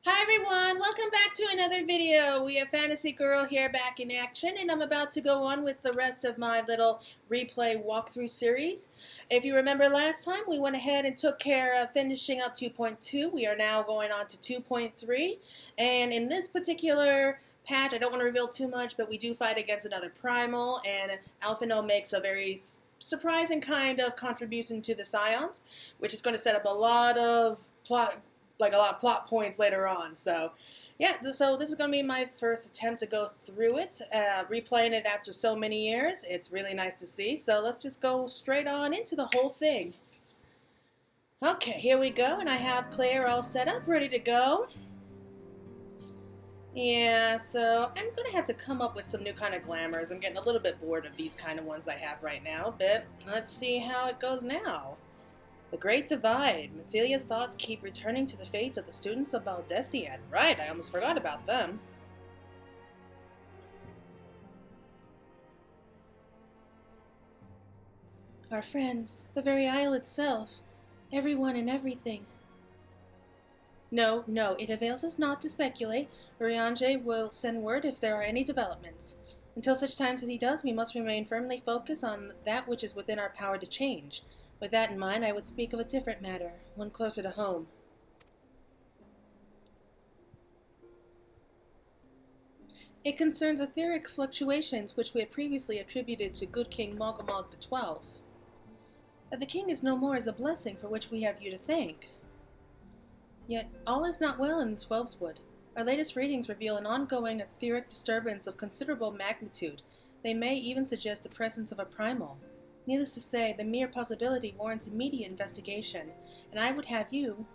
Hi everyone, welcome back to another video. We have Fantasy Girl here back in action, and I'm about to go on with the rest of my little replay walkthrough series. If you remember last time, we went ahead and took care of finishing up 2.2. We are now going on to 2.3, and in this particular patch, I don't want to reveal too much, but we do fight against another primal, and Alphino makes a very surprising kind of contribution to the Scions, which is going to set up a lot of plot points later on. So yeah, so this is going to be my first attempt to go through it, replaying it after so many years. It's really nice to see. So let's just go straight on into the whole thing. Okay, here we go, and I have Claire all set up, ready to go. Yeah, so I'm going to have to come up with some new kind of glamours. I'm getting a little bit bored of these kind of ones I have right now, but let's see how it goes now. The Great Divide. Mephilia's thoughts keep returning to the fates of the students of Baldessian. Right, I almost forgot about them. Our friends, the very isle itself, everyone and everything. No, it avails us not to speculate. Urianger will send word if there are any developments. Until such times as he does, we must remain firmly focused on that which is within our power to change. With that in mind, I would speak of a different matter, one closer to home. It concerns etheric fluctuations which we had previously attributed to good King Mogomog XII. That the king is no more is a blessing for which we have you to thank. Yet all is not well in the Twelveswood. Our latest readings reveal an ongoing etheric disturbance of considerable magnitude. They may even suggest the presence of a primal. Needless to say, the mere possibility warrants immediate investigation, and I would have you...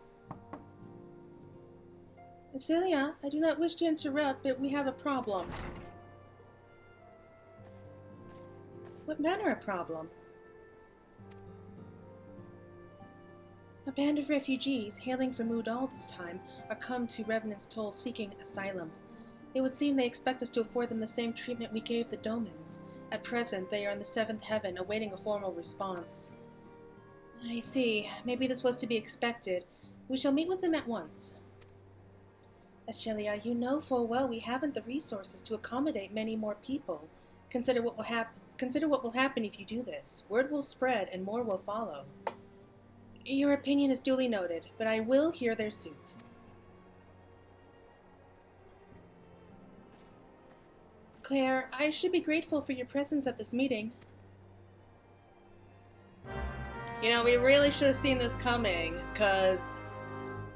Cecilia, I do not wish to interrupt, but we have a problem. What manner of problem? A band of refugees, hailing from Ul'dah this time, are come to Revenant's Toll seeking asylum. It would seem they expect us to afford them the same treatment we gave the Domans. At present, they are in the seventh heaven, awaiting a formal response. I see. Maybe this was to be expected. We shall meet with them at once. Ashelia, you know full well we haven't the resources to accommodate many more people. Consider what will happen if you do this. Word will spread, and more will follow. Your opinion is duly noted, but I will hear their suit. Claire, I should be grateful for your presence at this meeting. You know, we really should have seen this coming, because,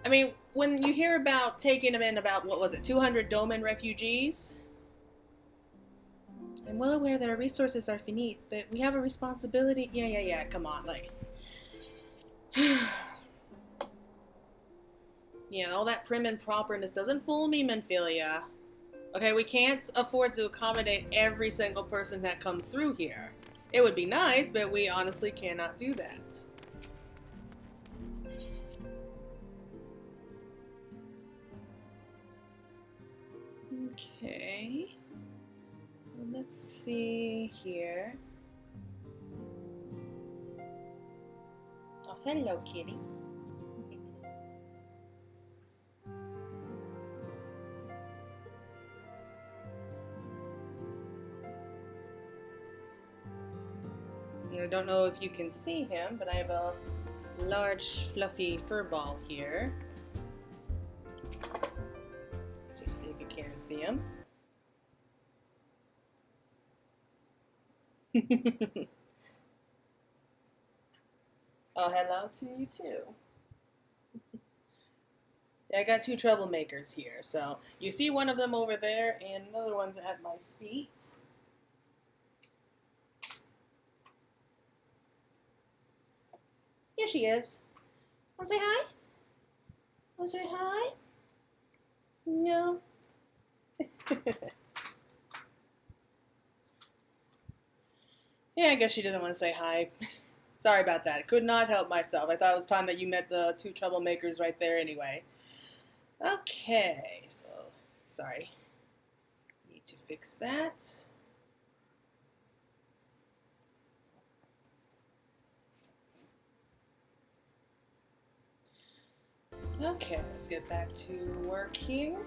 I mean, when you hear about taking them in about, 200 Doman refugees? I'm well aware that our resources are finite, but we have a responsibility. Yeah, come on, like... Yeah, all that prim and properness doesn't fool me, Menphilia. Okay, we can't afford to accommodate every single person that comes through here. It would be nice, but we honestly cannot do that. Okay. So let's see here. Oh, hello, kitty. I don't know if you can see him, but I have a large, fluffy fur ball here. Let's just see if you can see him. Oh, hello to you too. I got two troublemakers here. So you see one of them over there, and another one's at my feet. Here she is. Want to say hi? Want to say hi? No. Yeah, I guess she doesn't want to say hi. Sorry about that. Could not help myself. I thought it was time that you met the two troublemakers right there anyway. Okay, so, sorry. Need to fix that. Okay, let's get back to work here.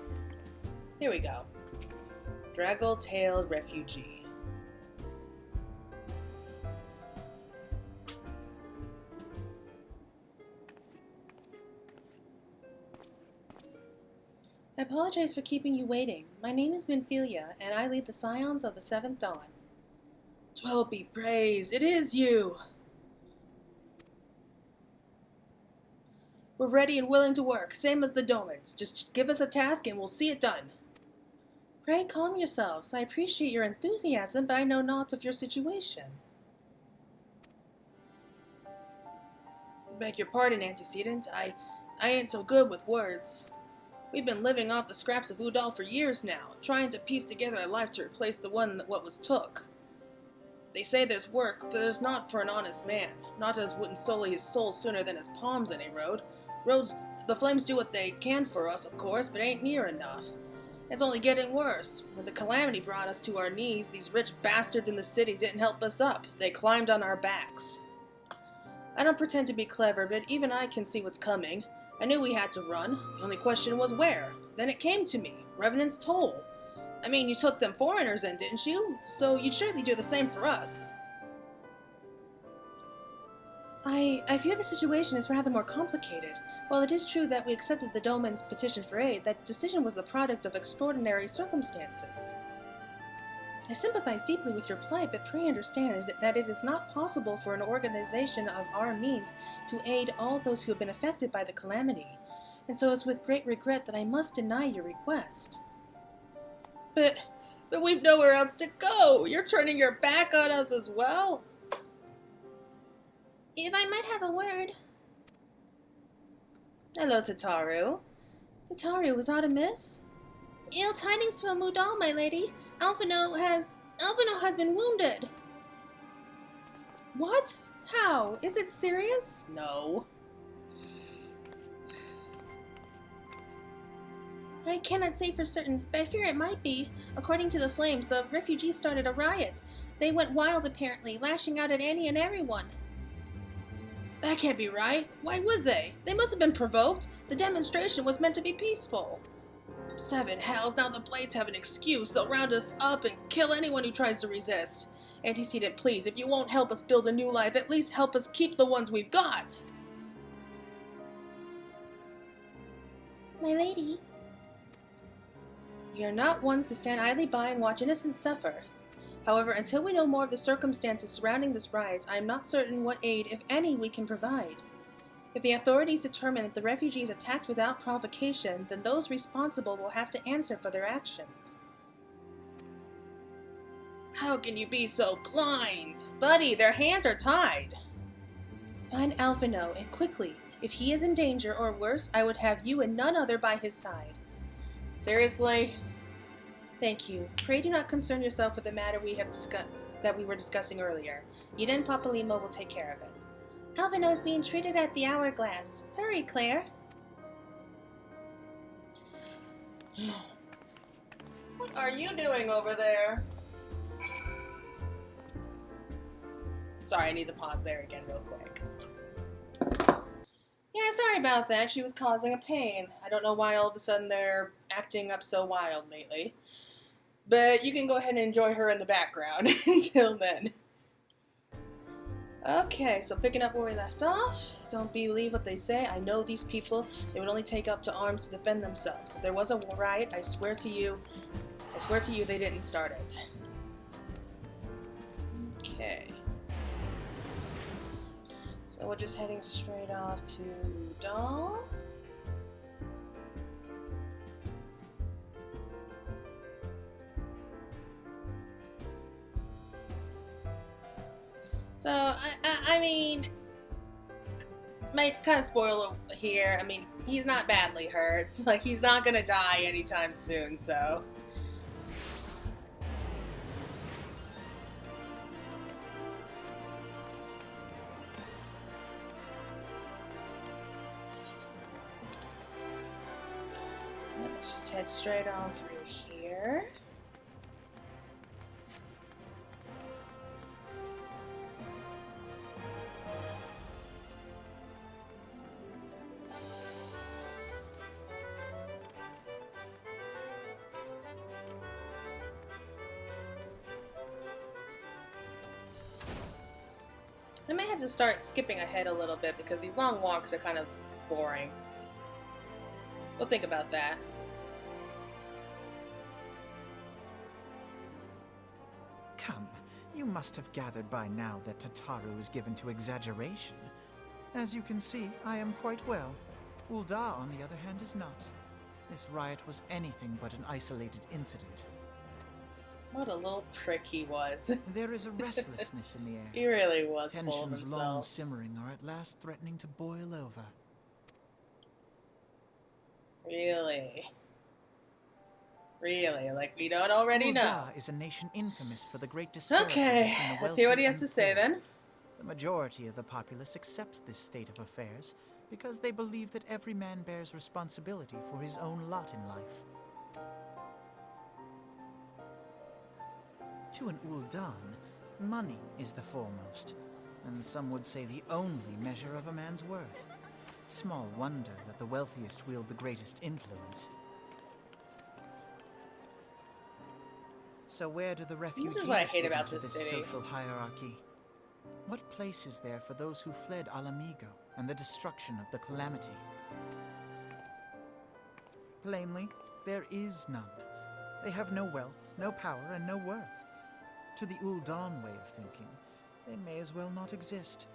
Here we go. Draggle-tailed refugee. I apologize for keeping you waiting. My name is Minfilia, and I lead the Scions of the Seventh Dawn. 12 be praised, it is you! We're ready and willing to work, same as the Domans. Just give us a task and we'll see it done. Pray calm yourselves. I appreciate your enthusiasm, but I know naught of your situation. Beg your pardon, antecedent. I ain't so good with words. We've been living off the scraps of Ul'dah for years now, trying to piece together a life to replace the one that what was took. They say there's work, but there's not for an honest man. Not as wouldn't sully his soul sooner than his palms any road. The flames do what they can for us, of course, but ain't near enough. It's only getting worse. When the calamity brought us to our knees, these rich bastards in the city didn't help us up. They climbed on our backs. I don't pretend to be clever, but even I can see what's coming. I knew we had to run. The only question was where. Then it came to me. Revenant's Toll. I mean, you took them foreigners in, didn't you? So you'd surely do the same for us. I fear the situation is rather more complicated. While it is true that we accepted the Doman's petition for aid, that decision was the product of extraordinary circumstances. I sympathize deeply with your plight, but pray understand that it is not possible for an organization of our means to aid all those who have been affected by the calamity, and so it's with great regret that I must deny your request. But we've nowhere else to go! You're turning your back on us as well? If I might have a word. Hello, Tataru. Tataru, was aught amiss? Ill tidings from Ul'dah, my lady. Alphino has been wounded. What? How? Is it serious? No. I cannot say for certain, but I fear it might be. According to the flames, the refugees started a riot. They went wild, apparently, lashing out at any and everyone. That can't be right. Why would they? They must have been provoked. The demonstration was meant to be peaceful. 7 hells, now the Blades have an excuse. They'll round us up and kill anyone who tries to resist. Antecedent, please, if you won't help us build a new life, at least help us keep the ones we've got. My lady. We are not ones to stand idly by and watch innocents suffer. However, until we know more of the circumstances surrounding this riot, I am not certain what aid, if any, we can provide. If the authorities determine that the refugees attacked without provocation, then those responsible will have to answer for their actions. How can you be so blind? Buddy, their hands are tied. Find Alphino, and quickly. If he is in danger, or worse, I would have you and none other by his side. Seriously? Thank you. Pray do not concern yourself with the matter we were discussing earlier. Eden and Papalimo will take care of it. Alphino is being treated at the Hourglass. Hurry, Claire. What are you doing over there? Sorry, I need to pause there again real quick. Yeah, sorry about that. She was causing a pain. I don't know why all of a sudden they're acting up so wild lately. But you can go ahead and enjoy her in the background until then. Okay, so picking up where we left off. Don't believe what they say. I know these people. They would only take up to arms to defend themselves. If there was a riot, I swear to you they didn't start it. Okay. So we're just heading straight off to Ul'dah. So, I mean, might kind of spoil here. I mean, he's not badly hurt. Like, he's not gonna die anytime soon, so. Let's just head straight on through here. I may have to start skipping ahead a little bit because these long walks are kind of boring. We'll think about that. Come, you must have gathered by now that Tataru is given to exaggeration. As you can see, I am quite well. Ul'dah, on the other hand, is not. This riot was anything but an isolated incident. What a little prick he was. There is a restlessness in the air. He really was full of Tensions long himself. simmering are at last threatening to boil over. Really? Really? Like we don't already know? Ul'dah is a nation infamous for the great disparity between the Okay, let's see what he has to say then. The majority of the populace accepts this state of affairs because they believe that every man bears responsibility for his own lot in life. To an Ul'dah, money is the foremost, and some would say the only measure of a man's worth. Small wonder that the wealthiest wield the greatest influence. So where do the refugees This is what I hate fit about into this this city. social hierarchy? What place is there for those who fled Alamigo and the destruction of the Calamity? Plainly, there is none. They have no wealth, no power, and no worth. To the Ul'dah way of thinking, they may as well not exist.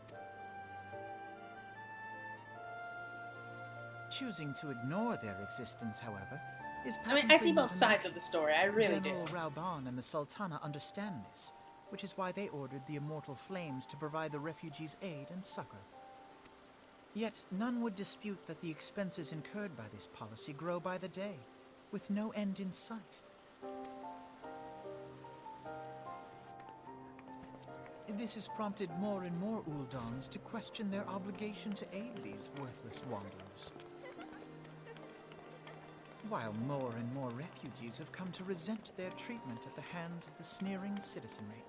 Choosing to ignore their existence, however, is I see both sides of the story, I really do. General Reborn and the Sultana understand this, which is why they ordered the Immortal Flames to provide the refugees aid and succor. Yet none would dispute that the expenses incurred by this policy grow by the day, with no end in sight. This has prompted more and more Ul'dahs to question their obligation to aid these worthless wanderers. While more and more refugees have come to resent their treatment at the hands of the sneering citizenry.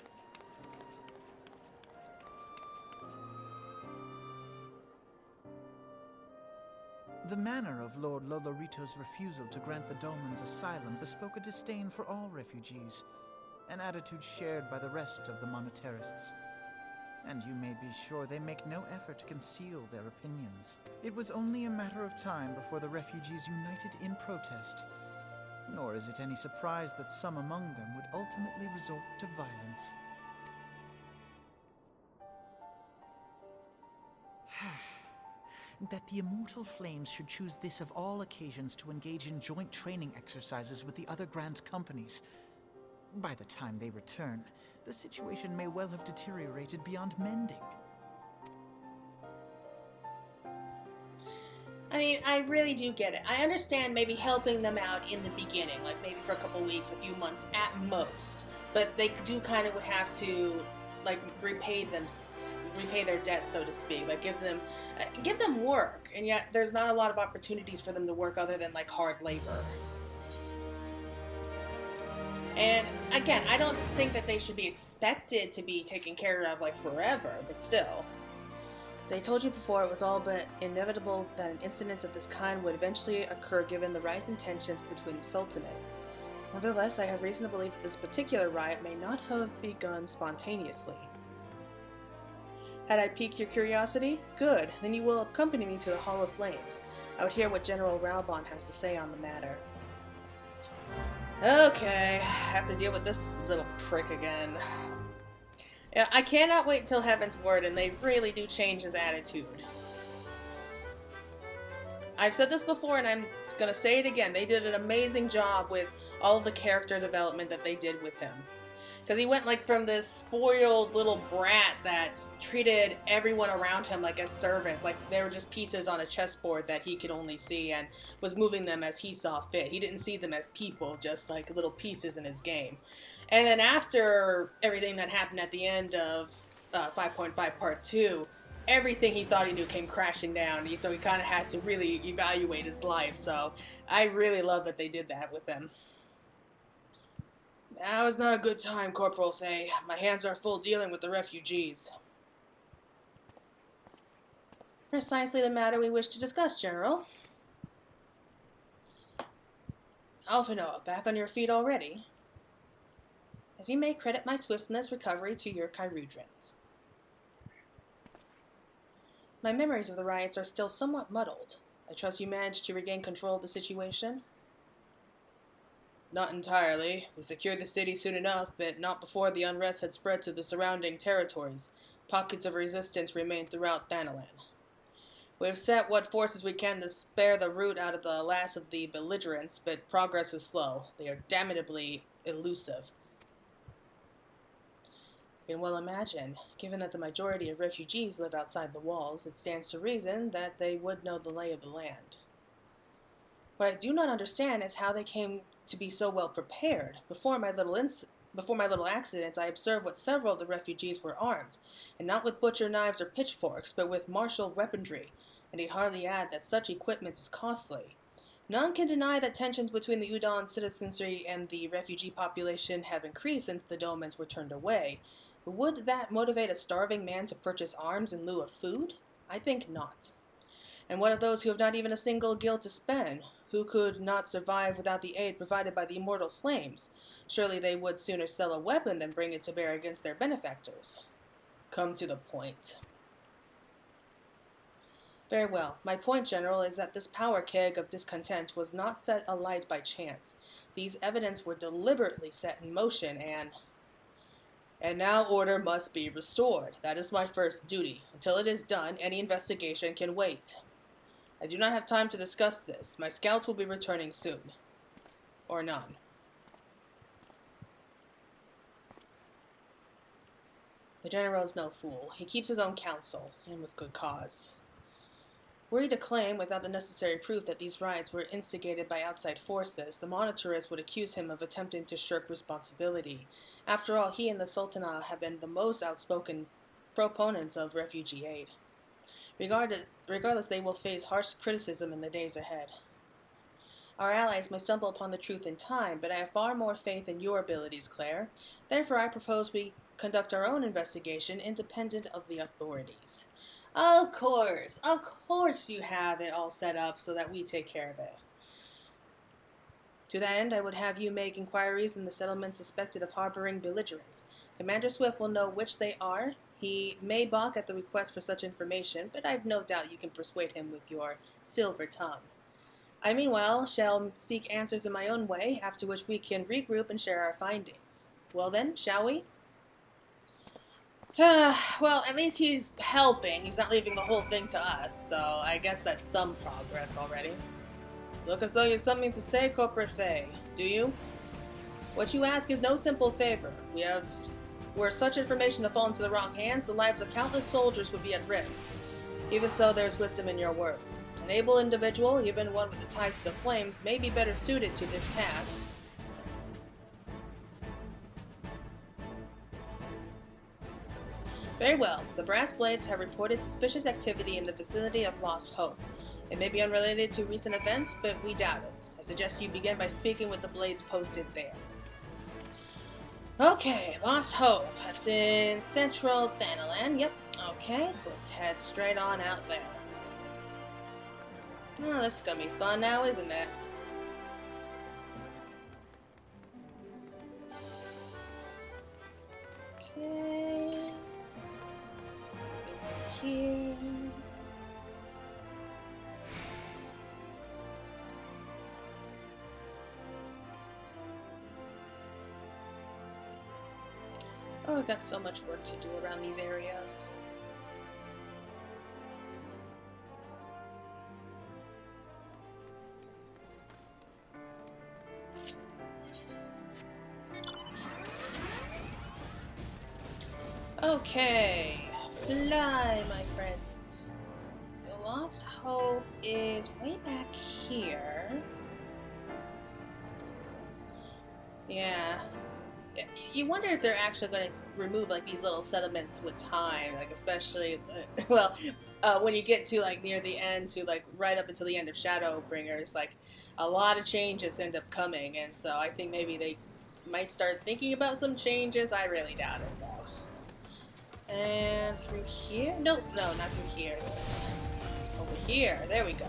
The manner of Lord Lolorito's refusal to grant the Dolmens asylum bespoke a disdain for all refugees, an attitude shared by the rest of the monetarists. And you may be sure they make no effort to conceal their opinions. It was only a matter of time before the refugees united in protest, nor is it any surprise that some among them would ultimately resort to violence. That the Immortal Flames should choose this of all occasions to engage in joint training exercises with the other Grand Companies. By the time they return, the situation may well have deteriorated beyond mending. I mean, I really do get it. I understand maybe helping them out in the beginning, like maybe for a couple weeks, a few months at most. But they do kind of would have to, like, repay their debt, so to speak. Like, give them work. And yet, there's not a lot of opportunities for them to work other than, like, hard labor. And again, I don't think that they should be expected to be taken care of like forever, but still. As I told you before, it was all but inevitable that an incident of this kind would eventually occur given the rising tensions between the Sultanate. Nevertheless, I have reason to believe that this particular riot may not have begun spontaneously. Had I piqued your curiosity? Good, then you will accompany me to the Hall of Flames. I would hear what General Reborn has to say on the matter. Okay, I have to deal with this little prick again. Yeah, I cannot wait until Heaven's Word and they really do change his attitude. I've said this before and I'm gonna say it again. They did an amazing job with all of the character development that they did with him. Because he went like from this spoiled little brat that treated everyone around him like as servants, like they were just pieces on a chessboard that he could only see and was moving them as he saw fit. He didn't see them as people, just like little pieces in his game. And then after everything that happened at the end of 5.5 Part 2, everything he thought he knew came crashing down. So he kind of had to really evaluate his life. So I really love that they did that with him. Now is not a good time, Corporal Fay. My hands are full dealing with the refugees. Precisely the matter we wish to discuss, General. Alphinoa, back on your feet already. As you may credit my swiftness recovery to your Chirudrins. My memories of the riots are still somewhat muddled. I trust you managed to regain control of the situation? Not entirely. We secured the city soon enough, but not before the unrest had spread to the surrounding territories. Pockets of resistance remain throughout Thanalan. We have set what forces we can to spare the root out of the last of the belligerents, but progress is slow. They are damnably elusive. You can well imagine, given that the majority of refugees live outside the walls, it stands to reason that they would know the lay of the land. What I do not understand is how they came to be so well prepared. Before my little accident, I observed what several of the refugees were armed, and not with butcher knives or pitchforks, but with martial weaponry, and need hardly add that such equipment is costly. None can deny that tensions between the Ul'dah citizenry and the refugee population have increased since the Domans were turned away. But would that motivate a starving man to purchase arms in lieu of food? I think not. And what of those who have not even a single guild to spend? Who could not survive without the aid provided by the immortal flames? Surely they would sooner sell a weapon than bring it to bear against their benefactors. Come to the point. Very well. My point, General, is that this power keg of discontent was not set alight by chance. These evidence were deliberately set in motion, and now order must be restored. That is my first duty. Until it is done, any investigation can wait. I do not have time to discuss this. My scouts will be returning soon. Or none. The General is no fool. He keeps his own counsel, and with good cause. Were he to claim, without the necessary proof, that these riots were instigated by outside forces, the Monitorists would accuse him of attempting to shirk responsibility. After all, he and the Sultanah have been the most outspoken proponents of refugee aid. Regardless, they will face harsh criticism in the days ahead. Our allies may stumble upon the truth in time, but I have far more faith in your abilities, Claire. Therefore, I propose we conduct our own investigation independent of the authorities. Of course you have it all set up so that we take care of it. To that end, I would have you make inquiries in the settlements suspected of harboring belligerents. Commander Swift will know which they are. He may balk at the request for such information, but I've no doubt you can persuade him with your silver tongue. I, meanwhile, shall seek answers in my own way, after which we can regroup and share our findings. Well then, shall we? Well, at least he's helping. He's not leaving the whole thing to us, so I guess that's some progress already. Look as though you have something to say, Corporate Faye. Do you? What you ask is no simple favor. Were such information to fall into the wrong hands, the lives of countless soldiers would be at risk. Even so, there's wisdom in your words. An able individual, even one with the ties to the flames, may be better suited to this task. Very well. The Brass Blades have reported suspicious activity in the vicinity of Lost Hope. It may be unrelated to recent events, but we doubt it. I suggest you begin by speaking with the Blades posted there. Okay, Lost Hope. That's in central Thanalan. Yep. Okay, so let's head straight on out there. Oh, this is gonna be fun now, isn't it? Okay. Here. Oh, I've got so much work to do around these areas. Okay, fly, my friends. So Lost Hope is way back here. Yeah. You wonder if they're actually going to remove like these little settlements with time, like especially, when you get to like near the end to like right up until the end of Shadowbringers, like a lot of changes end up coming, and so I think maybe they might start thinking about some changes. I really doubt it though. And through here? Nope, no, not through here. It's over here. There we go.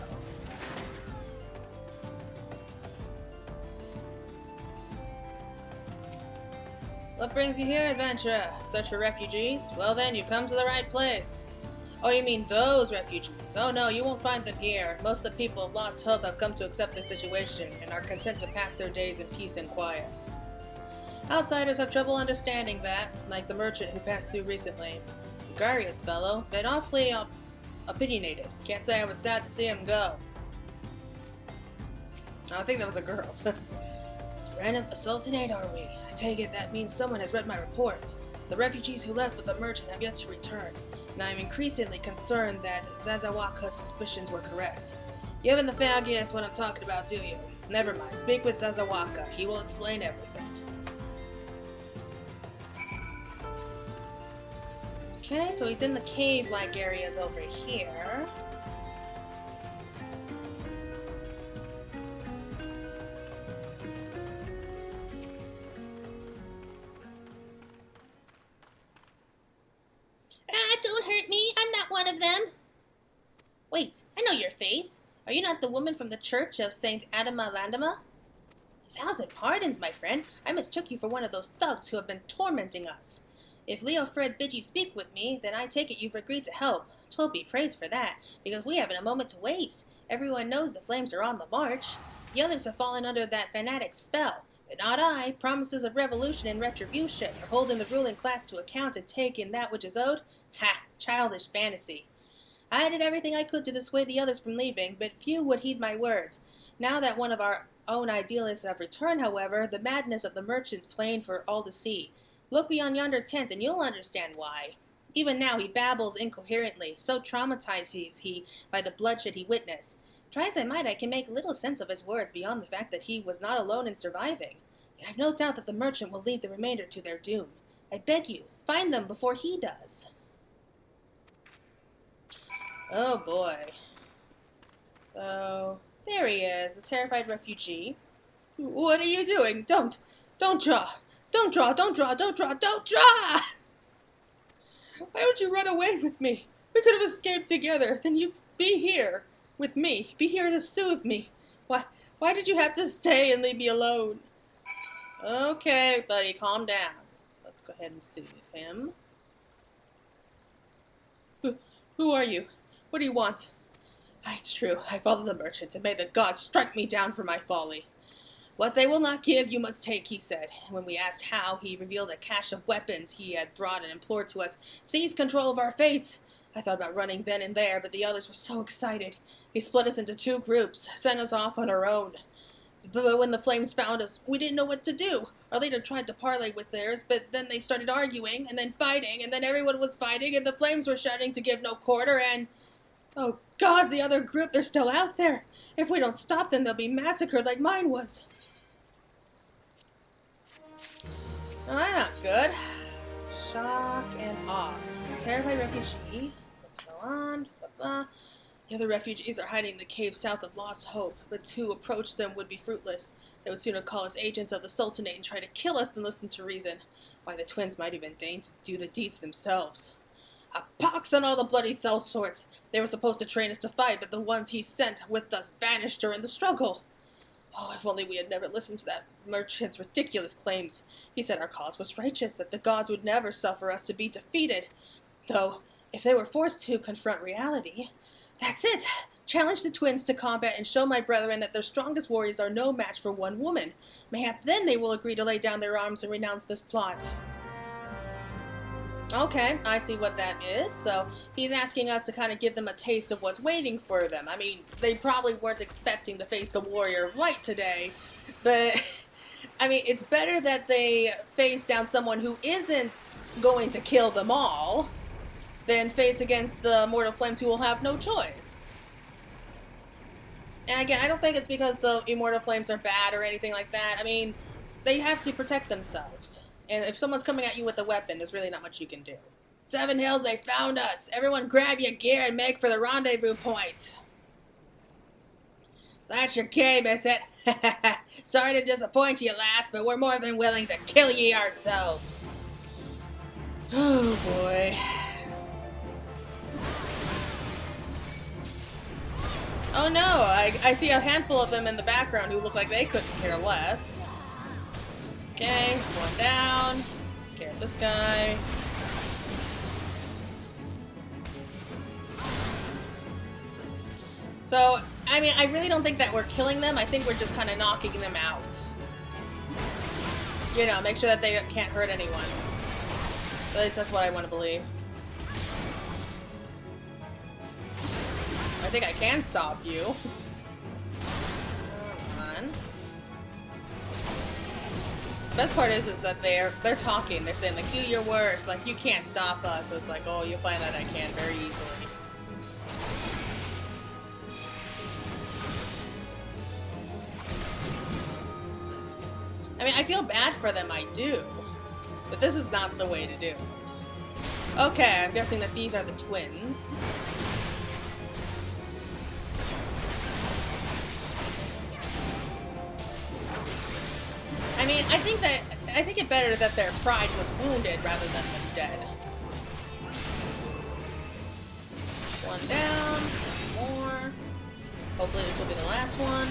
What brings you here, adventurer? Search for refugees? Well then, you've come to the right place. Oh, you mean those refugees? Oh no, you won't find them here. Most of the people of Lost Hope have come to accept their situation and are content to pass their days in peace and quiet. Outsiders have trouble understanding that, like the merchant who passed through recently. Gregarious fellow, but awfully opinionated. Can't say I was sad to see him go. I think that was a girl's. Friend of the Sultanate, are we? I take it that means someone has read my report. The refugees who left with the merchant have yet to return, and I am increasingly concerned that Zazawaka's suspicions were correct. You haven't the foggiest what I'm talking about, do you? Never mind, speak with Zazawaka. He will explain everything. Okay, so he's in the cave-like areas over here. Don't hurt me. I'm not one of them. Wait, I know your face. Are you not the woman from the church of Saint Adama Landama? 1,000 pardons, my friend. I mistook you for one of those thugs who have been tormenting us. If Leo Fred bid you speak with me, then I take it you've agreed to help. 'Twill be praised for that, because we haven't a moment to waste. Everyone knows the flames are on the march. The others have fallen under that fanatic spell, but not I. Promises of revolution and retribution, of holding the ruling class to account and taking that which is owed? Ha! Childish fantasy. I did everything I could to dissuade the others from leaving, but few would heed my words. Now that one of our own idealists have returned, however, the madness of the merchant's plain for all to see. Look beyond yonder tent and you'll understand why. Even now he babbles incoherently, so traumatized is he by the bloodshed he witnessed. Try as I might, I can make little sense of his words beyond the fact that he was not alone in surviving. Yet I've no doubt that the merchant will lead the remainder to their doom. I beg you, find them before he does. Oh boy. So, there he is, the terrified refugee. What are you doing? Don't draw! Don't draw! Don't draw! Don't draw! Don't draw! Why would you run away with me? We could have escaped together. Then you'd be here with me. Be here to soothe me. Why did you have to stay and leave me alone? Okay, buddy, calm down. So let's go ahead and soothe him. Who are you? What do you want? It's true. I followed the merchant, and may the gods strike me down for my folly. What they will not give, you must take, he said. When we asked how, he revealed a cache of weapons he had brought and implored to us, seize control of our fates. I thought about running then and there, but the others were so excited. He split us into 2 groups, sent us off on our own. But when the flames found us, we didn't know what to do. Our leader tried to parley with theirs, but then they started arguing, and then fighting, and then everyone was fighting, and the flames were shouting to give no quarter, and... Oh, gods, the other group, they're still out there. If we don't stop them, they'll be massacred like mine was. Well, that's not good. Shock and awe. Terrified refugee. Let's go on. Blah, blah. The other refugees are hiding in the cave south of Lost Hope, but to approach them would be fruitless. They would sooner call us agents of the Sultanate and try to kill us than listen to reason. Why, the twins might even deign to do the deeds themselves. A pox on all the bloody cell sorts! They were supposed to train us to fight, but the ones he sent with us vanished during the struggle. Oh, if only we had never listened to that merchant's ridiculous claims. He said our cause was righteous, that the gods would never suffer us to be defeated. Though, if they were forced to confront reality... That's it! Challenge the twins to combat and show my brethren that their strongest warriors are no match for one woman. Mayhap then they will agree to lay down their arms and renounce this plot. Okay, I see what that is. So, he's asking us to kind of give them a taste of what's waiting for them. I mean, they probably weren't expecting to face the Warrior of Light today, but, I mean, it's better that they face down someone who isn't going to kill them all than face against the Mortal Flames who will have no choice. And again, I don't think it's because the Immortal Flames are bad or anything like that. I mean, they have to protect themselves. And if someone's coming at you with a weapon, there's really not much you can do. 7 Hills, they found us! Everyone grab your gear and make for the rendezvous point! So that's your game, is it? Sorry to disappoint you, lass, but we're more than willing to kill ye ourselves. Oh, boy. Oh no, I see a handful of them in the background who look like they couldn't care less. Okay, one down. Take care of this guy. So, I mean, I really don't think that we're killing them. I think we're just kind of knocking them out. You know, make sure that they can't hurt anyone. At least that's what I want to believe. I think I can stop you. Come on. The best part is that they're talking. They're saying, like, do your worst. Like, you can't stop us. So it's like, oh, you'll find that I can very easily. I mean, I feel bad for them, I do. But this is not the way to do it. Okay, I'm guessing that these are the twins. I mean, I think it better that their pride was wounded rather than them dead. One down, more. Hopefully this will be the last one.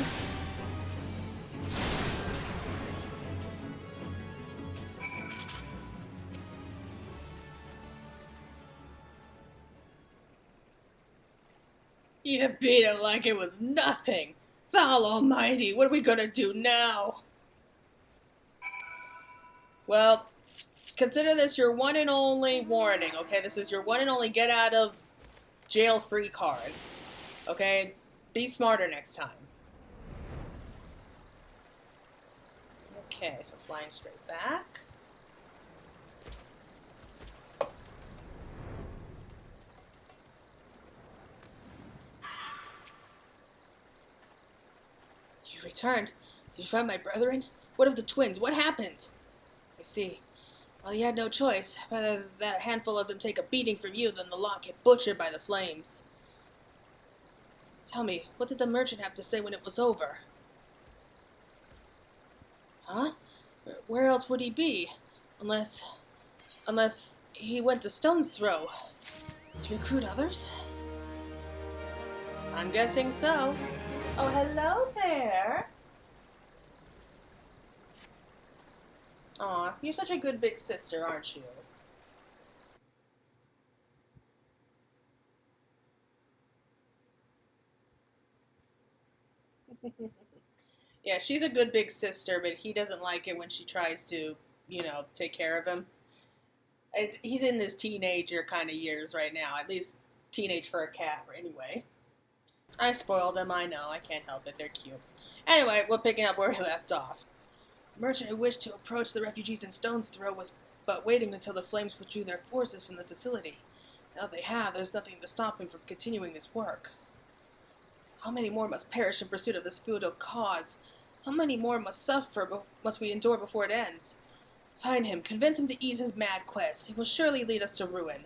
You beat it like it was nothing. Thal Almighty, what are we gonna do now? Well, consider this your one and only warning, okay? This is your one and only get out of jail free card. Okay? Be smarter next time. Okay, so flying straight back. You returned. Did you find my brethren? What of the twins? What happened? I see. Well, you had no choice. Rather that a handful of them take a beating from you than the lot get butchered by the flames. Tell me, what did the merchant have to say when it was over? Huh? Where else would he be? Unless he went to Stone's Throw. To recruit others? I'm guessing so. Oh, hello there. Aw, you're such a good big sister, aren't you? Yeah, she's a good big sister, but he doesn't like it when she tries to, you know, take care of him. He's in his teenager kind of years right now. At least teenage for a cat, anyway. I spoiled them, I know. I can't help it. They're cute. Anyway, we're picking up where we left off. The merchant who wished to approach the refugees in Stone's Throw was but waiting until the flames withdrew their forces from the facility. Now they have, there's nothing to stop him from continuing this work. How many more must perish in pursuit of this feudal cause? How many more must we endure before it ends? Find him, convince him to ease his mad quest. He will surely lead us to ruin.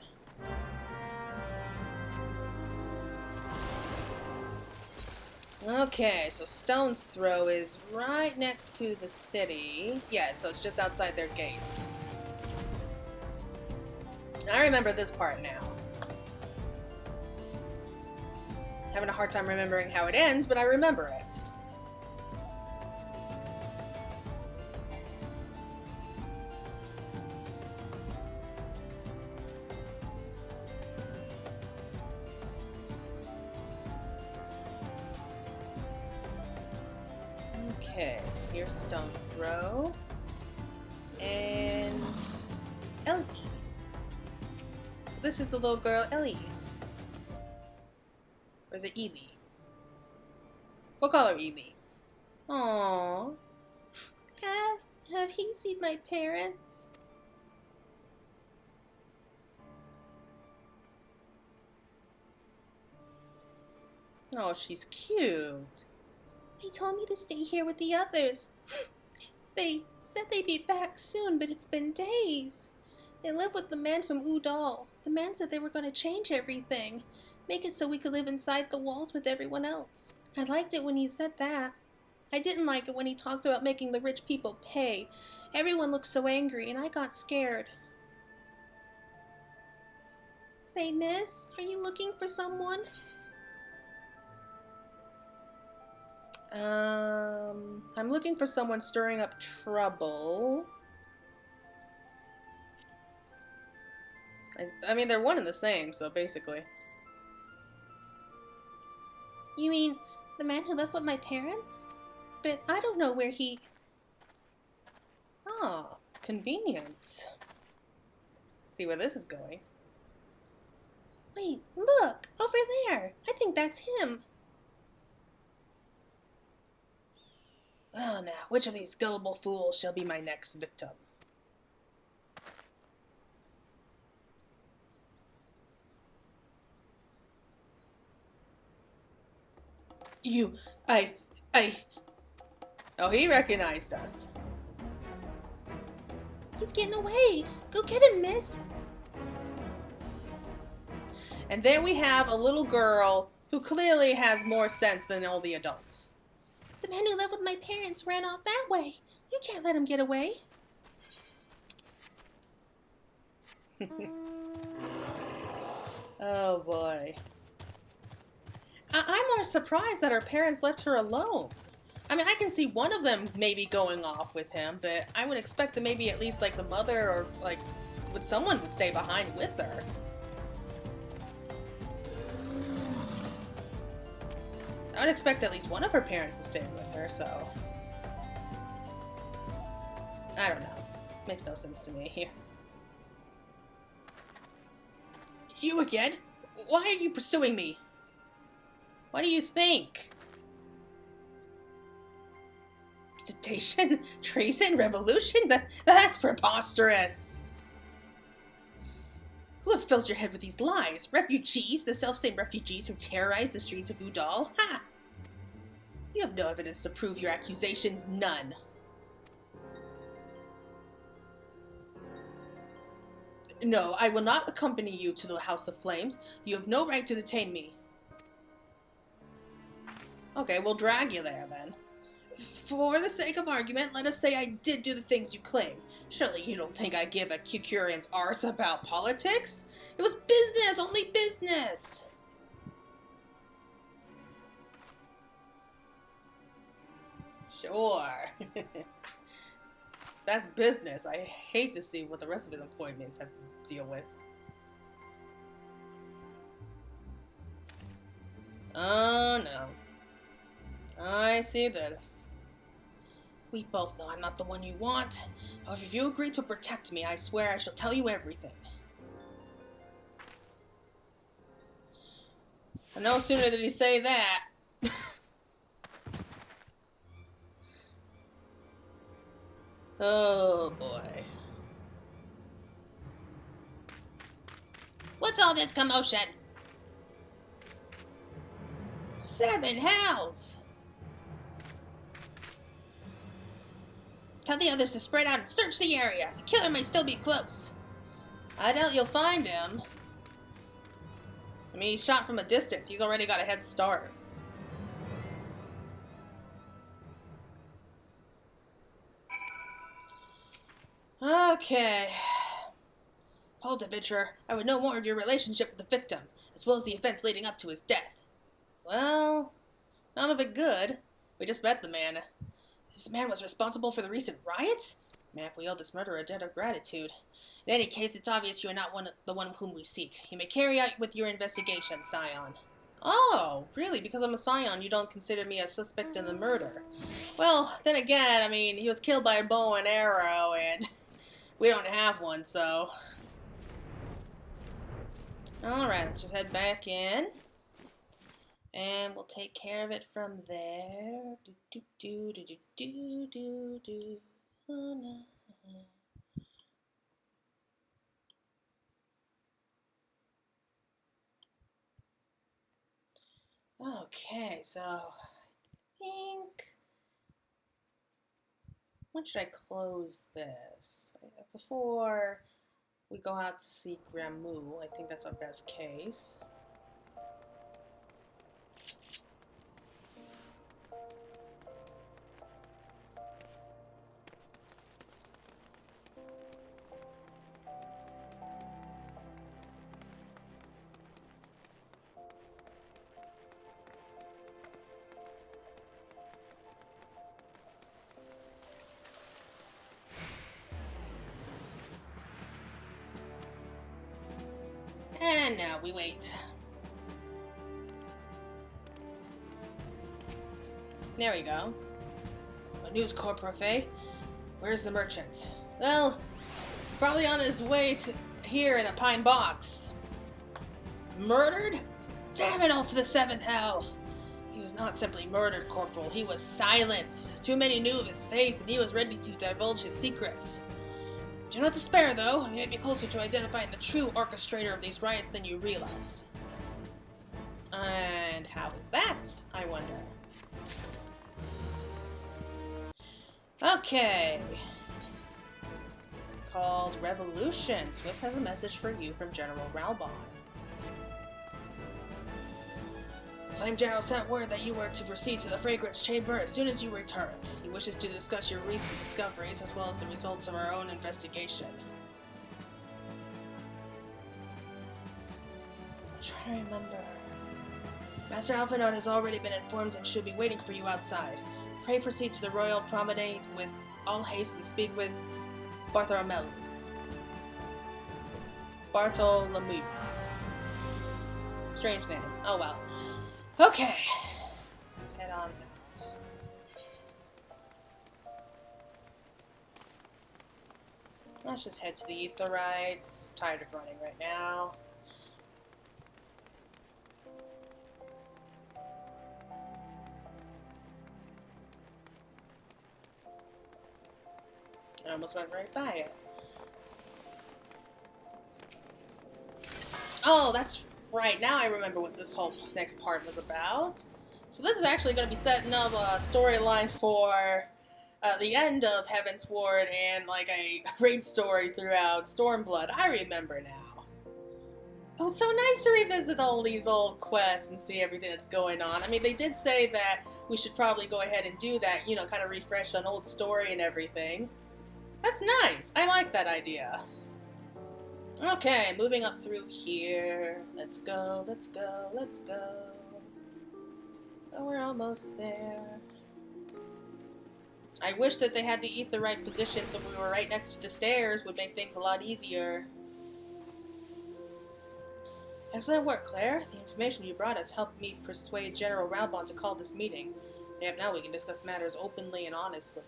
Okay, so Stone's Throw is right next to the city. Yeah, so it's just outside their gates. I remember this part now. Having a hard time remembering how it ends, but I remember it. Okay, so here's Stone's Throw. And Ellie. So this is the little girl, Ellie. Or is it Evie? We'll call her Evie. Aww. Have you seen my parents? Oh, she's cute. They told me to stay here with the others. They said they'd be back soon, but it's been days. They live with the man from Ul'dah. The man said they were going to change everything. Make it so we could live inside the walls with everyone else. I liked it when he said that. I didn't like it when he talked about making the rich people pay. Everyone looked so angry, and I got scared. Say, miss, are you looking for someone? I'm looking for someone stirring up trouble. I mean, they're one and the same, so basically. You mean the man who left with my parents? But I don't know where he... Ah, convenient. See where this is going. Wait, look! Over there! I think that's him! Well now, which of these gullible fools shall be my next victim? Oh, he recognized us. He's getting away! Go get him, miss! And there we have a little girl who clearly has more sense than all the adults. The man who lived with my parents ran off that way. You can't let him get away. Oh boy. I'm more surprised that her parents left her alone. I mean, I can see one of them maybe going off with him, but I would expect that maybe at least like the mother or like someone would stay behind with her. I would expect at least one of her parents to stay with her, so... I don't know. Makes no sense to me here. You again? Why are you pursuing me? What do you think? Visitation? Treason? Revolution? That's preposterous! Who has filled your head with these lies? Refugees? The self-same refugees who terrorize the streets of Ul'dah? Ha! You have no evidence to prove your accusations. None. No, I will not accompany you to the House of Flames. You have no right to detain me. Okay, we'll drag you there then. For the sake of argument, let us say I did do the things you claim. Surely you don't think I give a Kukurian's arse about politics? It was business, only business! Sure. That's business. I hate to see what the rest of his employments have to deal with. Oh no. I see this. We both know I'm not the one you want. However, if you agree to protect me, I swear I shall tell you everything. And no sooner did he say that. Oh boy. What's all this commotion? 7 hells! Tell the others to spread out and search the area. The killer may still be close. I doubt you'll find him. I mean, he's shot from a distance. He's already got a head start. Okay. Hold it, adventurer. I would know more of your relationship with the victim, as well as the events leading up to his death. Well, none of it good. We just met the man. This man was responsible for the recent riots? Man, we owe this murderer a debt of gratitude. In any case, it's obvious you are not the one whom we seek. You may carry out with your investigation, Scion. Oh, really? Because I'm a Scion, you don't consider me a suspect in the murder. Well, then again, I mean, he was killed by a bow and arrow, and we don't have one, so... Alright, let's just head back in. And we'll take care of it from there. Oh, no. Okay, so I think... When should I close this? Before we go out to see Gramu, I think that's our best case. And now we wait. There we go. A news corp buffet. Where's the merchant? Well, probably on his way to here in a pine box. Murdered? Damn it all to the seventh hell! He was not simply murdered, Corporal. He was silenced. Too many knew of his face, and he was ready to divulge his secrets. Do not despair, though. You may be closer to identifying the true orchestrator of these riots than you realize. And how is that, I wonder? Okay. Called Revolution. Swift has a message for you from General Reborn. Flame General sent word that you were to proceed to the Fragrance Chamber as soon as you return. He wishes to discuss your recent discoveries as well as the results of our own investigation. I'm trying to remember. Master Alphanard has already been informed and should be waiting for you outside. Pray proceed to the Royal Promenade with all haste and speak with Bartholomew. Bartholomew. Strange name. Oh well. Okay. Let's head on out. Let's just head to the Eorzea. I'm tired of running right now. I almost went right by it. Oh, that's right. Now I remember what this whole next part was about. So this is actually going to be setting up a storyline for the end of Heaven's Ward and like a raid story throughout Stormblood. I remember now. Oh, it's so nice to revisit all these old quests and see everything that's going on. I mean, they did say that we should probably go ahead and do that, you know, kind of refresh an old story and everything. That's nice. I like that idea. Okay, moving up through here. Let's go, let's go, let's go. So we're almost there. I wish that they had the Aetheryte position so we were right next to the stairs. Would make things a lot easier. Excellent work, Claire. The information you brought us helped me persuade General Reborn to call this meeting. Yep, now we can discuss matters openly and honestly.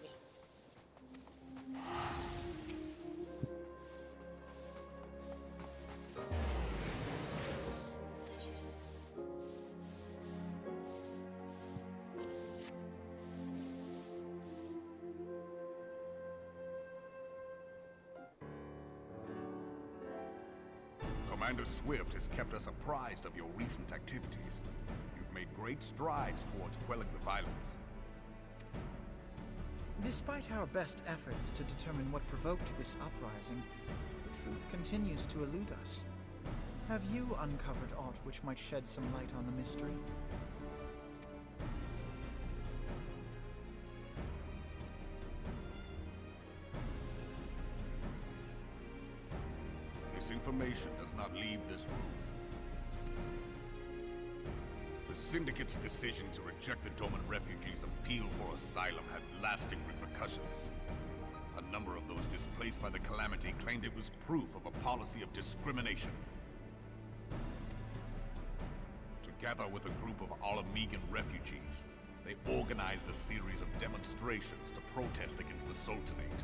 Commander Swift has kept us apprised of your recent activities. You've made great strides towards quelling the violence. Despite our best efforts to determine what provoked this uprising, the truth continues to elude us. Have you uncovered aught which might shed some light on the mystery? This information does not leave this room. The Syndicate's decision to reject the Doman refugees' appeal for asylum had lasting repercussions. A number of those displaced by the Calamity claimed it was proof of a policy of discrimination. Together with a group of Alamegan refugees, they organized a series of demonstrations to protest against the Sultanate.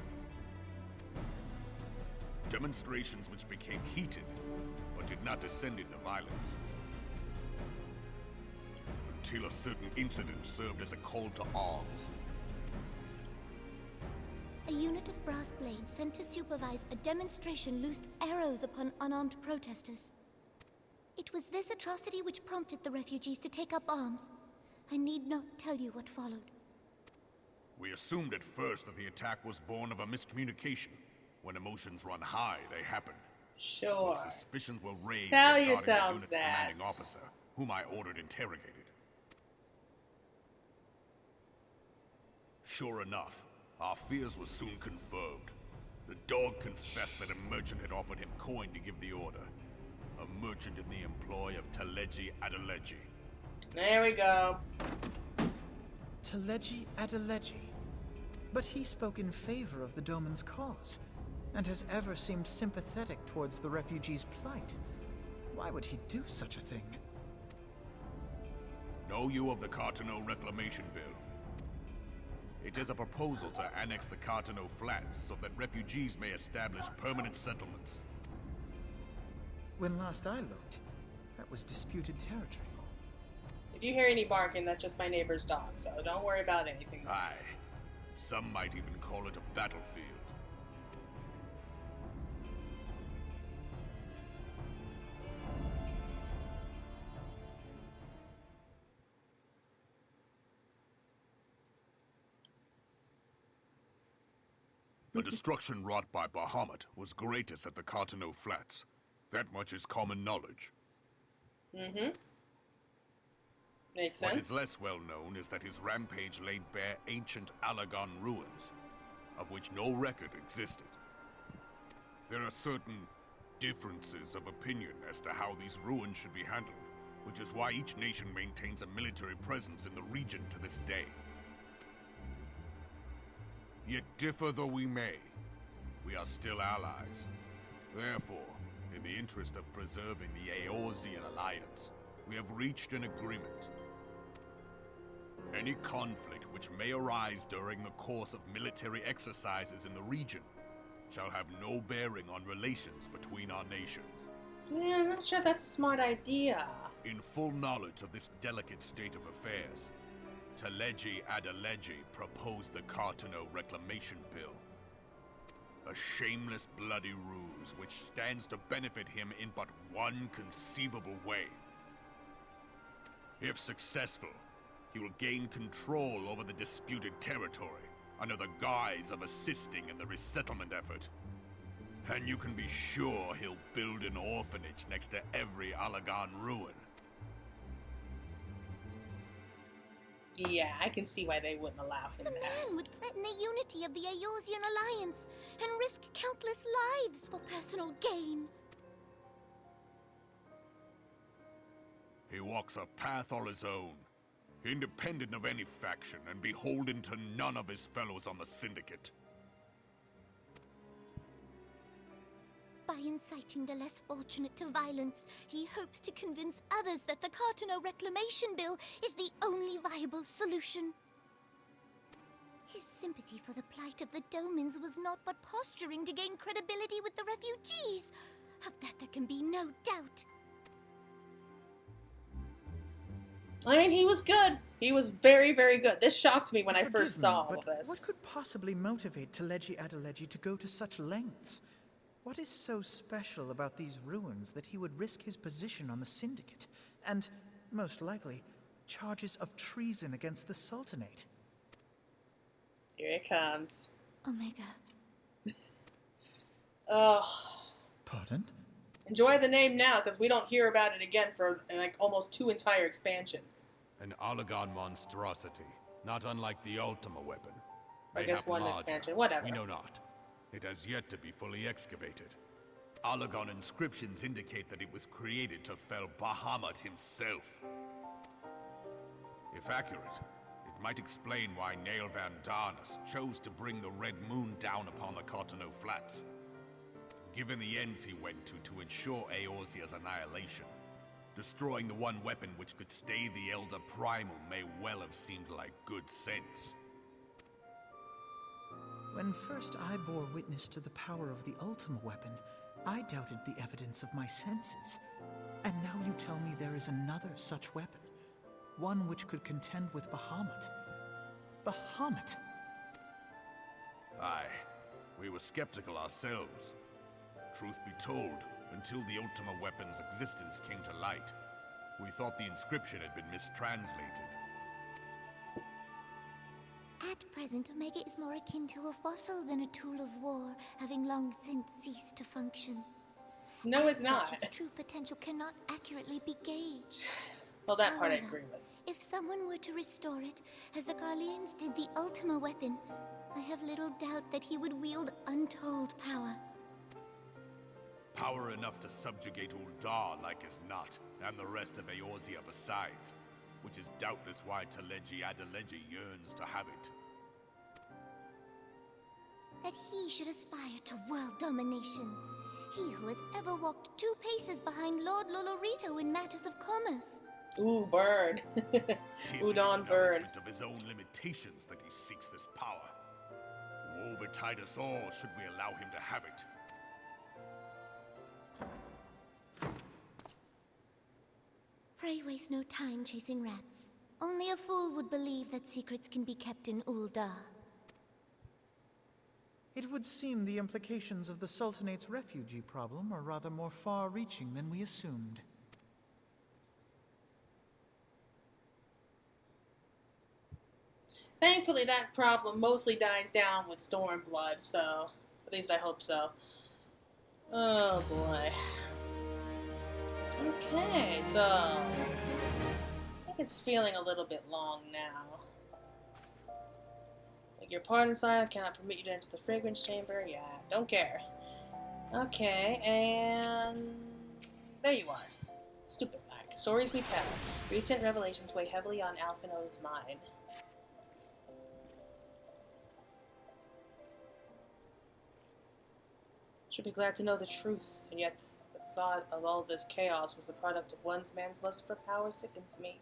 Demonstrations which became heated, but did not descend into violence. Until a certain incident served as a call to arms. A unit of brass blades sent to supervise a demonstration loosed arrows upon unarmed protesters. It was this atrocity which prompted the refugees to take up arms. I need not tell you what followed. We assumed at first that the attack was born of a miscommunication. When emotions run high, they happen. Sure. But suspicions were raised Tell regarding yourselves the unit's that. commanding officer, whom I ordered interrogated. Sure enough, our fears were soon confirmed. The dog confessed that a merchant had offered him coin to give the order. A merchant in the employ of Teleji Adeleji. There we go. Teleji Adeleji. But he spoke in favor of the Doman's cause, and has ever seemed sympathetic towards the refugees' plight. Why would he do such a thing? Know you of the Cartano Reclamation Bill? It is a proposal to annex the Cartano Flats so that refugees may establish permanent settlements. When last I looked, that was disputed territory. If you hear any barking, that's just my neighbor's dog, so don't worry about anything. Aye. Some might even call it a battlefield. The destruction wrought by Bahamut was greatest at the Cartano Flats. That much is common knowledge. Mm-hmm. Makes sense. What is less well known is that his rampage laid bare ancient Allagan ruins, of which no record existed. There are certain differences of opinion as to how these ruins should be handled, which is why each nation maintains a military presence in the region to this day. Yet differ though we may, we are still allies. Therefore, in the interest of preserving the Eorzean alliance, we have reached an agreement. Any conflict which may arise during the course of military exercises in the region shall have no bearing on relations between our nations. Yeah, I'm not sure that's a smart idea. In full knowledge of this delicate state of affairs, Teleji Adeleji proposed the Cartano Reclamation Bill. A shameless bloody ruse which stands to benefit him in but one conceivable way. If successful, he will gain control over the disputed territory under the guise of assisting in the resettlement effort. And you can be sure he'll build an orphanage next to every Allagan ruin. Yeah, I can see why they wouldn't allow him The that. man would threaten the unity of the Eorzean alliance and risk countless lives for personal gain. He walks a path all his own, independent of any faction and beholden to none of his fellows on the Syndicate. By inciting the less fortunate to violence, he hopes to convince others that the Cartano Reclamation Bill is the only viable solution. His sympathy for the plight of the Domans was not but posturing to gain credibility with the refugees. Of that there can be no doubt. I mean, he was good. He was very, very good. This shocked me when I Forgive first me, saw all but of this. what could possibly motivate Teleji Adeleji to go to such lengths? What is so special about these ruins that he would risk his position on the Syndicate, and, most likely, charges of treason against the Sultanate? Here it comes. Omega. Oh, Pardon? enjoy the name now, because we don't hear about it again for like almost 2 entire expansions. An Allagan monstrosity, not unlike the Ultima weapon. I guess Mayhap one larger. expansion, whatever. We know not. It has yet to be fully excavated. Allagan inscriptions indicate that it was created to fell Bahamut himself. If accurate, it might explain why Nail Van Darnus chose to bring the Red Moon down upon the Cartano Flats. Given the ends he went to ensure Eorzea's annihilation, destroying the one weapon which could stay the Elder Primal may well have seemed like good sense. When first I bore witness to the power of the Ultima weapon, I doubted the evidence of my senses. And now you tell me there is another such weapon. One which could contend with Bahamut. Bahamut! Aye, we were skeptical ourselves. Truth be told, until the Ultima weapon's existence came to light, we thought the inscription had been mistranslated. At present, Omega is more akin to a fossil than a tool of war, having long since ceased to function. No, As it's not. such, its true potential cannot accurately be gauged. Well, that part I However, agree with. if someone were to restore it, as the Garleans did the Ultima weapon, I have little doubt that he would wield untold power. Power enough to subjugate Ul'dah like as not, and the rest of Eorzea besides, which is doubtless why Teleji Adeleji yearns to have it. That he should aspire to world domination. He who has ever walked 2 paces behind Lord Lolorito in matters of commerce. Ooh, burn. 'Tis Udon in burn. acknowledgement of his own limitations that he seeks this power. Woe betide us all should we allow him to have it. Pray waste no time chasing rats. Only a fool would believe that secrets can be kept in Ul'dah. It would seem the implications of the Sultanate's refugee problem are rather more far-reaching than we assumed. Thankfully, that problem mostly dies down with Stormblood, so at least I hope so. Oh boy. Okay, so I think it's feeling a little bit long now. Beg your pardon, sire, I cannot permit you to enter the fragrance chamber. Yeah, don't care. Okay, and there you are. Stupid lag. Stories we tell. Recent revelations weigh heavily on Alphino's mind. Should be glad to know the truth, and yet the thought of all this chaos was the product of one man's lust for power sickens me.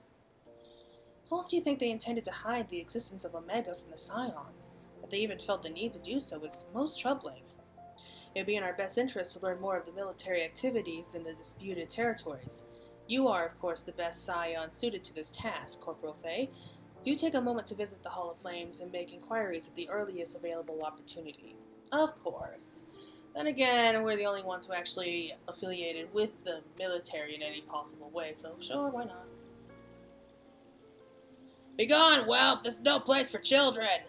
How long do you think they intended to hide the existence of Omega from the Scions? That they even felt the need to do so is most troubling. It would be in our best interest to learn more of the military activities in the disputed territories. You are, of course, the best Scion suited to this task, Corporal Fay. Do take a moment to visit the Hall of Flames and make inquiries at the earliest available opportunity. Of course. Then again, we're the only ones who actually affiliated with the military in any possible way, so sure, why not? Begone, whelp! This is no place for children!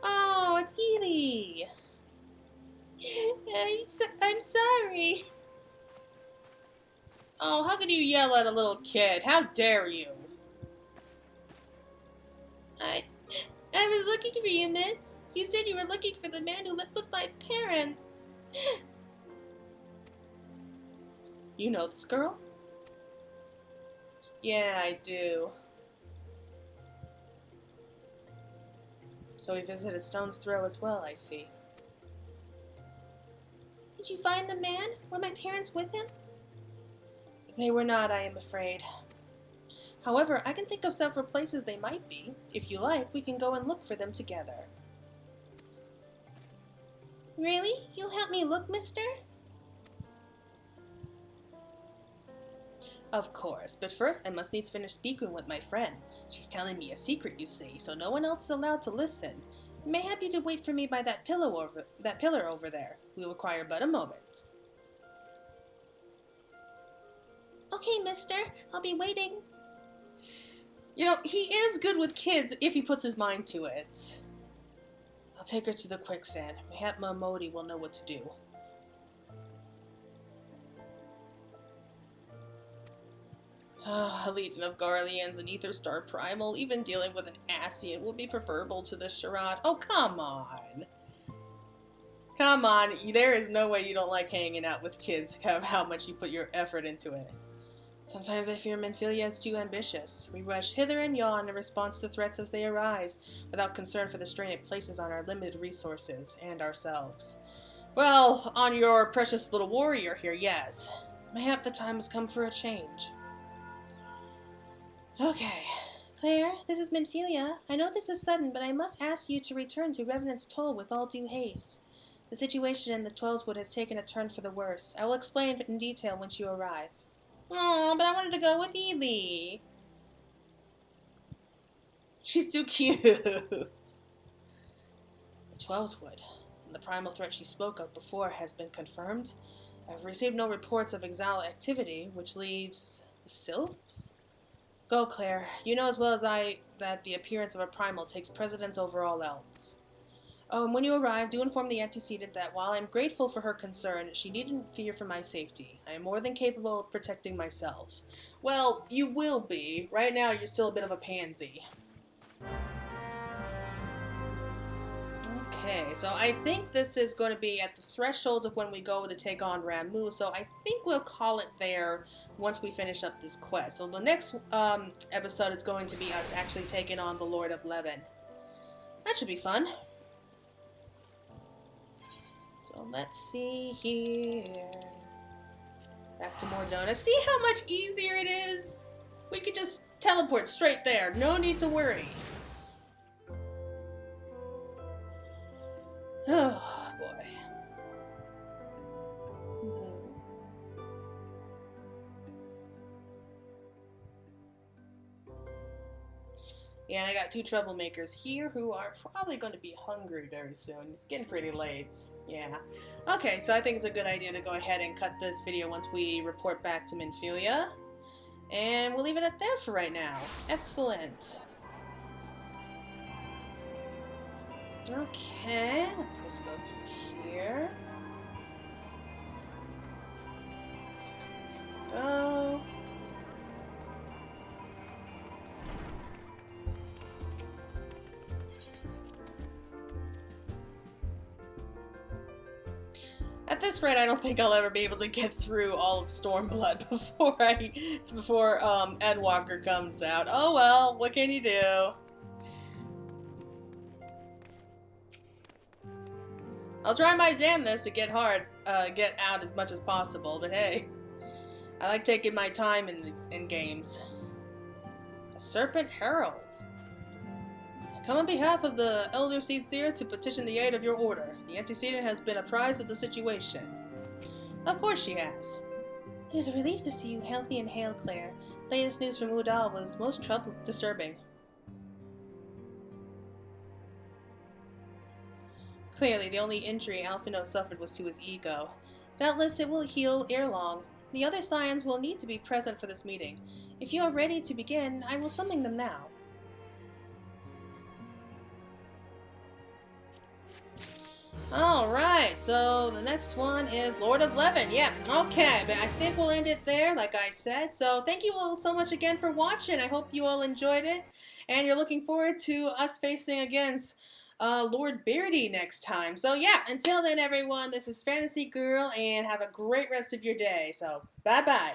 Oh, it's Edie! I'm sorry. Oh, how could you yell at a little kid? How dare you? I was looking for you, miss. You said you were looking for the man who lived with my parents. You know this girl? Yeah, I do. So he visited Stone's Throw as well, I see. Did you find the man? Were my parents with him? They were not, I am afraid. However, I can think of several places they might be. If you like, we can go and look for them together. Really? You'll help me look, mister? Of course, but first I must needs finish speaking with my friend. She's telling me a secret, you see, so no one else is allowed to listen. Mayhap you could wait for me by that pillar over there. We will require but a moment. Okay, mister. I'll be waiting. You know, he is good with kids if he puts his mind to it. I'll take her to the quicksand. Mayhap Momodi will know what to do. A legion of Garleans and Aetherstar Primal, even dealing with an Ascian would be preferable to this charade. Oh, come on. Come on, there is no way you don't like hanging out with kids, how much you put your effort into it. Sometimes I fear Menphilia is too ambitious. We rush hither and yon in response to threats as they arise, without concern for the strain it places on our limited resources and ourselves. Well, on your precious little warrior here, yes. Mayhap the time has come for a change. Okay. Claire, this is Menphilia. I know this is sudden, but I must ask you to return to Revenant's Toll with all due haste. The situation in the Twellswood has taken a turn for the worse. I will explain in detail once you arrive. Aw, but I wanted to go with Ely. She's too cute. The Twellswood, the primal threat she spoke of before, has been confirmed. I've received no reports of exile activity, which leaves the Sylphs? Go, Claire. You know as well as I that the appearance of a primal takes precedence over all else. Oh, and when you arrive, do inform the antecedent that while I am grateful for her concern, she needn't fear for my safety. I am more than capable of protecting myself. Well, you will be. Right now, you're still a bit of a pansy. Okay, so I think this is going to be at the threshold of when we go to take on Ramu, so I think we'll call it there once we finish up this quest. So the next episode is going to be us actually taking on the Lord of Levin. That should be fun. So let's see here. Back to more donuts. See how much easier it is? We could just teleport straight there. No need to worry. Oh, boy. Yeah, and I got two troublemakers here who are probably going to be hungry very soon. It's getting pretty late. Yeah. Okay, so I think it's a good idea to go ahead and cut this video once we report back to Minfilia. And we'll leave it at that for right now. Excellent. Okay, let's just go through here. Go. At this rate, I don't think I'll ever be able to get through all of Stormblood before Endwalker comes out. Oh well, what can you do? I'll try my damnedest to get out as much as possible, but hey, I like taking my time in games. A Serpent Herald. I come on behalf of the Elder Seer to petition the aid of your order. The antecedent has been apprised of the situation. Of course she has. It is a relief to see you healthy and hale, Claire. Latest news from Ul'dah was most disturbing. Clearly, the only injury Alphino suffered was to his ego. Doubtless it will heal ere long. The other Scions will need to be present for this meeting. If you are ready to begin, I will summon them now. Alright, so the next one is Lord of Leven. Yeah, okay, but I think we'll end it there, like I said. So thank you all so much again for watching. I hope you all enjoyed it. And you're looking forward to us facing against Lord Beardy next time. So yeah, until then everyone, this is Fantasy Girl, and have a great rest of your day. So, bye-bye.